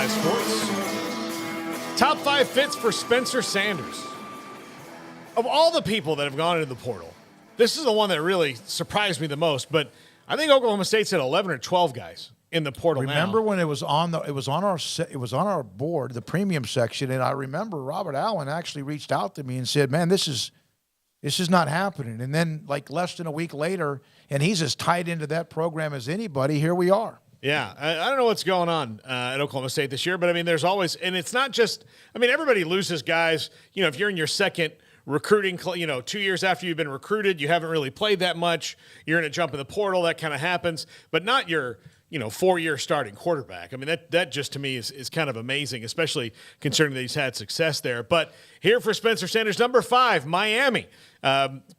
Sports. Top 5 fits for Spencer Sanders. Of all the people that have gone into the portal, this is the one that really surprised me the most. But I think Oklahoma State's at 11 or 12 guys in the portal. Remember now. when it was on our board, the premium section, and I remember Robert Allen actually reached out to me and said, "Man, this is not happening." And then, like less than a week later, and he's as tied into that program as anybody. Here we are. Yeah, I don't know what's going on at Oklahoma State this year, but I mean, there's always, and it's not just, I mean, everybody loses guys. You know, if you're in your second recruiting, 2 years after you've been recruited, you haven't really played that much. You're going to jump in the portal. That kind of happens, but not your 4-year starting quarterback. I mean, that just to me is kind of amazing, especially considering that he's had success there. But here for Spencer Sanders, number 5, Miami.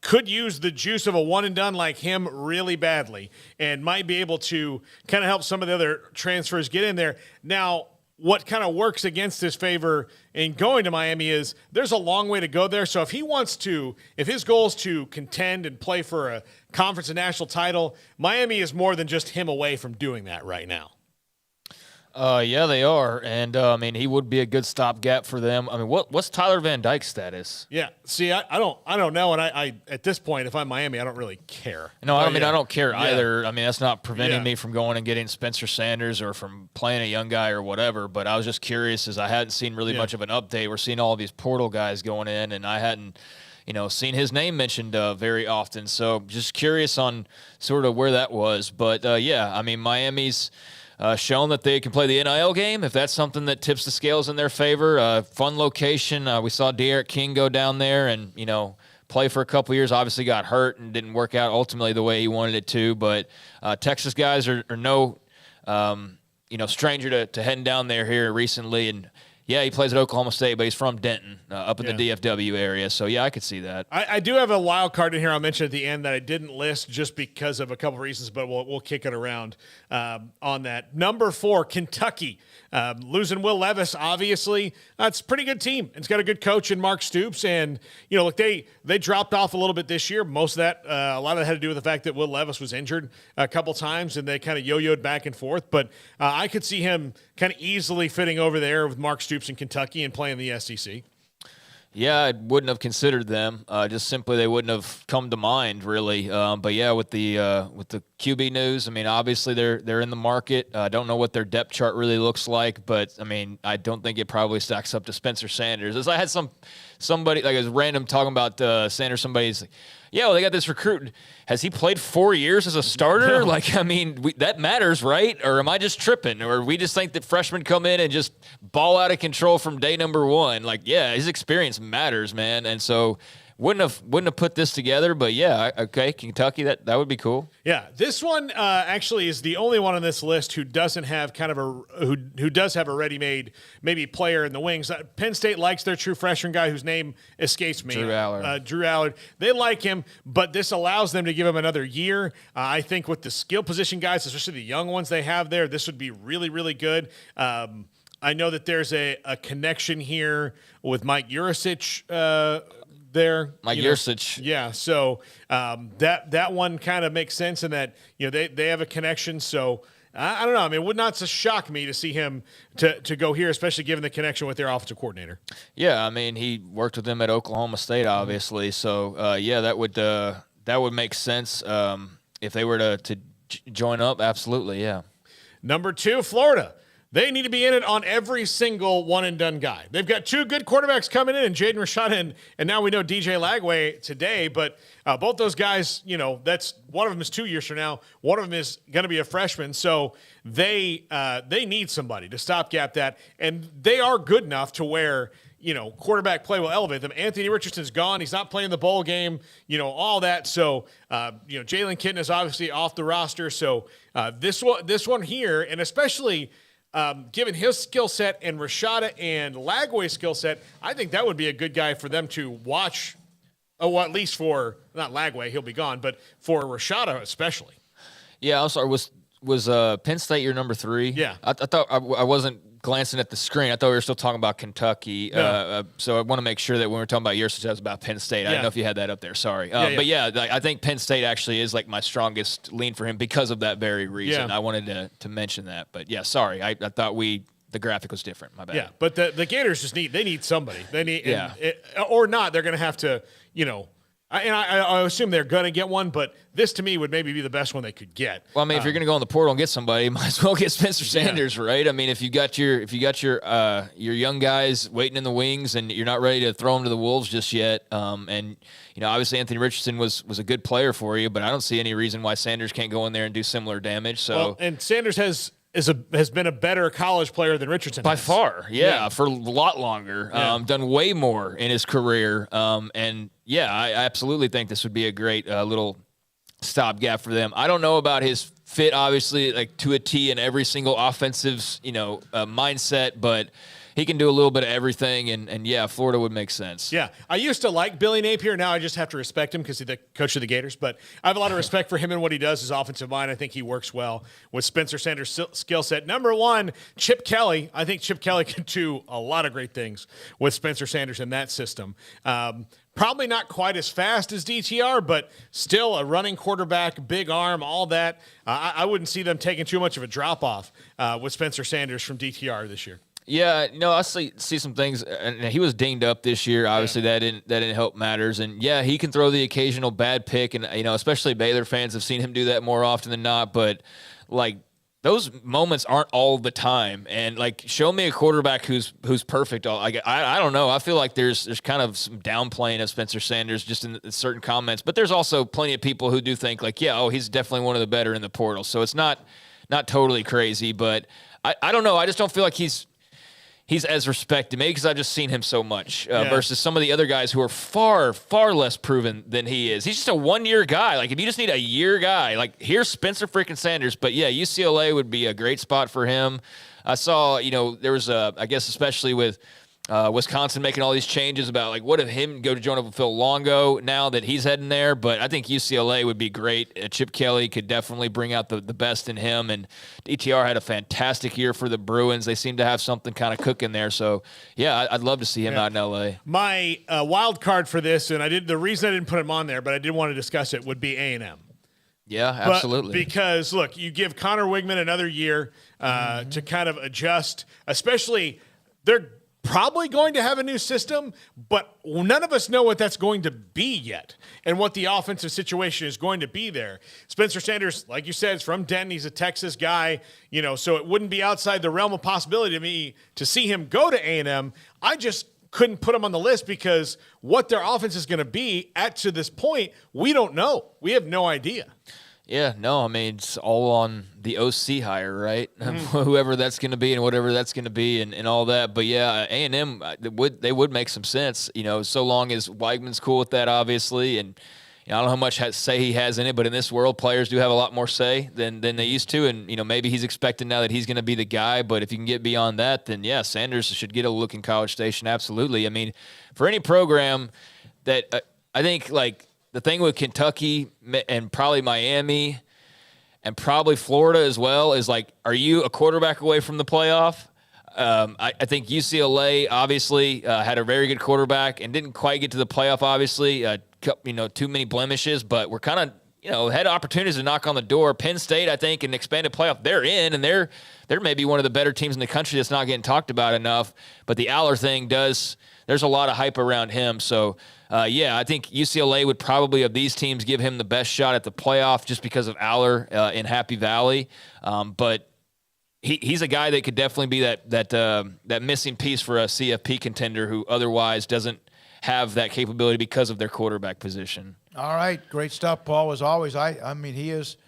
Could use the juice of a one and done like him really badly and might be able to kind of help some of the other transfers get in there. Now, what kind of works against his favor in going to Miami is there's a long way to go there. So if his goal is to contend and play for a conference and national title, Miami is more than just him away from doing that right now. Yeah, they are, and I mean, he would be a good stopgap for them. I mean, what's Tyler Van Dyke's status? Yeah, see, I don't know, and I at this point, if I'm Miami, I don't really care. No, I mean, I don't care either. I mean, that's not preventing Yeah. me from going and getting Spencer Sanders or from playing a young guy or whatever. But I was just curious, as I hadn't seen really much of an update. We're seeing all these portal guys going in, and I hadn't, seen his name mentioned very often. So just curious on sort of where that was. But yeah, I mean, Miami's shown that they can play the NIL game, if that's something that tips the scales in their favor. Fun location. We saw De'Aaron King go down there and, play for a couple years. Obviously got hurt and didn't work out ultimately the way he wanted it to. But Texas guys are no, stranger to heading down there here recently. And, yeah, he plays at Oklahoma State, but he's from Denton, up in the DFW area. So, yeah, I could see that. I do have a wild card in here I'll mention at the end that I didn't list just because of a couple reasons, but we'll kick it around on that. Number 4, Kentucky. Losing Will Levis, obviously. It's a pretty good team. It's got a good coach in Mark Stoops. And, look, they dropped off a little bit this year. Most of that, a lot of it had to do with the fact that Will Levis was injured a couple times, and they kind of yo-yoed back and forth. But I could see him kind of easily fitting over there with Mark Stoops in Kentucky and playing the SEC. Yeah, I wouldn't have considered them. Just simply they wouldn't have come to mind, really. But yeah, with the QB news, I mean, obviously they're in the market. I don't know what their depth chart really looks like, but I mean, I don't think it probably stacks up to Spencer Sanders. As I had somebody like, it was random talking about Sanders. Somebody's like, yeah, well, they got this recruit. Has he played 4 years as a starter? No. Like, I mean, that matters, right? Or am I just tripping? Or we just think that freshmen come in and just ball out of control from day number 1? Like, yeah, his experience matters, man. And so wouldn't have put this together, but yeah, okay, Kentucky, that would be cool. Yeah, this one actually is the only one on this list who doesn't have kind of who does have a ready-made maybe player in the wings. Penn State likes their true freshman guy whose name escapes me. Drew Allard. Drew Allard. They like him, but this allows them to give him another year. I think with the skill position guys, especially the young ones they have there, this would be really, really good. I know that there's a connection here with Mike Yurcich there. Mike Yurcich. Yeah, so that one kind of makes sense in that, they have a connection. So I don't know. I mean, it would not shock me to see him to go here, especially given the connection with their offensive coordinator. Yeah, I mean, he worked with them at Oklahoma State, obviously. So, yeah, that would make sense if they were to join up. Absolutely, yeah. Number 2, Florida. They need to be in it on every single one-and-done guy. They've got 2 good quarterbacks coming in, Jaden Rashada and now we know DJ Lagway today. But both those guys, that's one of them is 2 years from now. One of them is going to be a freshman. So they need somebody to stopgap that. And they are good enough to where, quarterback play will elevate them. Anthony Richardson's gone. He's not playing the bowl game, all that. So, Jalen Kitten is obviously off the roster. So this one here, and especially – given his skill set and Rashada and Lagway's skill set, I think that would be a good guy for them to watch. Oh, at least for not Lagway, he'll be gone, but for Rashada especially. Yeah, I'm sorry. Was Penn State your number 3? Yeah, I thought I wasn't glancing at the screen. I thought we were still talking about Kentucky. No. So I want to make sure that when we're talking about yours, that was about Penn State. I didn't know if you had that up there. Sorry. But yeah, I think Penn State actually is like my strongest lean for him because of that very reason. Yeah. I wanted to mention that. But yeah, sorry. I thought we the graphic was different. My bad. Yeah, but the Gators just need somebody. They need Yeah. or not. They're going to have to, I assume they're going to get one, but this to me would maybe be the best one they could get. Well, I mean, if you're going to go in the portal and get somebody, you might as well get Spencer Sanders, right? I mean, if you got your young guys waiting in the wings and you're not ready to throw them to the wolves just yet, and obviously Anthony Richardson was a good player for you, but I don't see any reason why Sanders can't go in there and do similar damage. So and Sanders has been a better college player than Richardson by has. far, for a lot longer, done way more in his career, and I absolutely think this would be a great little stopgap for them. I don't know about his fit, obviously, like to a T in every single offensive, mindset, but he can do a little bit of everything, and Florida would make sense. Yeah, I used to like Billy Napier. Now I just have to respect him because he's the coach of the Gators. But I have a lot of respect for him and what he does as offensive mind. I think he works well with Spencer Sanders' skill set. Number one, Chip Kelly. I think Chip Kelly can do a lot of great things with Spencer Sanders in that system. Probably not quite as fast as DTR, but still a running quarterback, big arm, all that. I wouldn't see them taking too much of a drop-off with Spencer Sanders from DTR this year. Yeah, I see some things, and he was dinged up this year. Obviously, that didn't help matters. And he can throw the occasional bad pick, and especially Baylor fans have seen him do that more often than not. But like those moments aren't all the time. And like, show me a quarterback who's perfect. I don't know. I feel like there's kind of some downplaying of Spencer Sanders just in certain comments, but there's also plenty of people who do think like, he's definitely one of the better in the portal. So it's not totally crazy, but I don't know. I just don't feel like he's as respected, maybe because I've just seen him so much versus some of the other guys who are far, far less proven than he is. He's just a one-year guy. Like, if you just need a year guy, like, here's Spencer freaking Sanders. But, UCLA would be a great spot for him. I saw, there was I guess especially with Wisconsin making all these changes about, like, what if him go to Jonah Phil Longo now that he's heading there? But I think UCLA would be great. Chip Kelly could definitely bring out the best in him. And DTR had a fantastic year for the Bruins. They seem to have something kind of cooking there. So, I'd love to see him out in L.A. My wild card for this, and the reason I didn't put him on there, but I did want to discuss it, would be A&M. Yeah, absolutely. Because, look, you give Connor Wigman another year to kind of adjust, especially they're probably going to have a new system, but none of us know what that's going to be yet and what the offensive situation is going to be there. Spencer Sanders, like you said, is from Denton. He's a Texas guy, so it wouldn't be outside the realm of possibility to me to see him go to A&M. I just couldn't put him on the list because what their offense is going to be to this point, we don't know. We have no idea. Yeah, no, I mean, it's all on the OC hire, right? Whoever that's going to be and whatever that's going to be and all that. But, A&M, they would make some sense, so long as Weigman's cool with that, obviously. And I don't know how much say he has in it, but in this world, players do have a lot more say than they used to. And, maybe he's expecting now that he's going to be the guy. But if you can get beyond that, then, Sanders should get a look in College Station, absolutely. I mean, for any program that I think, like, the thing with Kentucky and probably Miami and probably Florida as well is, like, are you a quarterback away from the playoff? I think UCLA obviously had a very good quarterback and didn't quite get to the playoff, obviously. Too many blemishes, but we're kind of, had opportunities to knock on the door. Penn State, I think, an expanded playoff, they're in, and they're maybe one of the better teams in the country that's not getting talked about enough. But the Aller thing there's a lot of hype around him. So, I think UCLA would probably, of these teams, give him the best shot at the playoff just because of Aller in Happy Valley. But he's a guy that could definitely be that missing piece for a CFP contender who otherwise doesn't have that capability because of their quarterback position. All right, great stuff, Paul. As always, I mean, he is –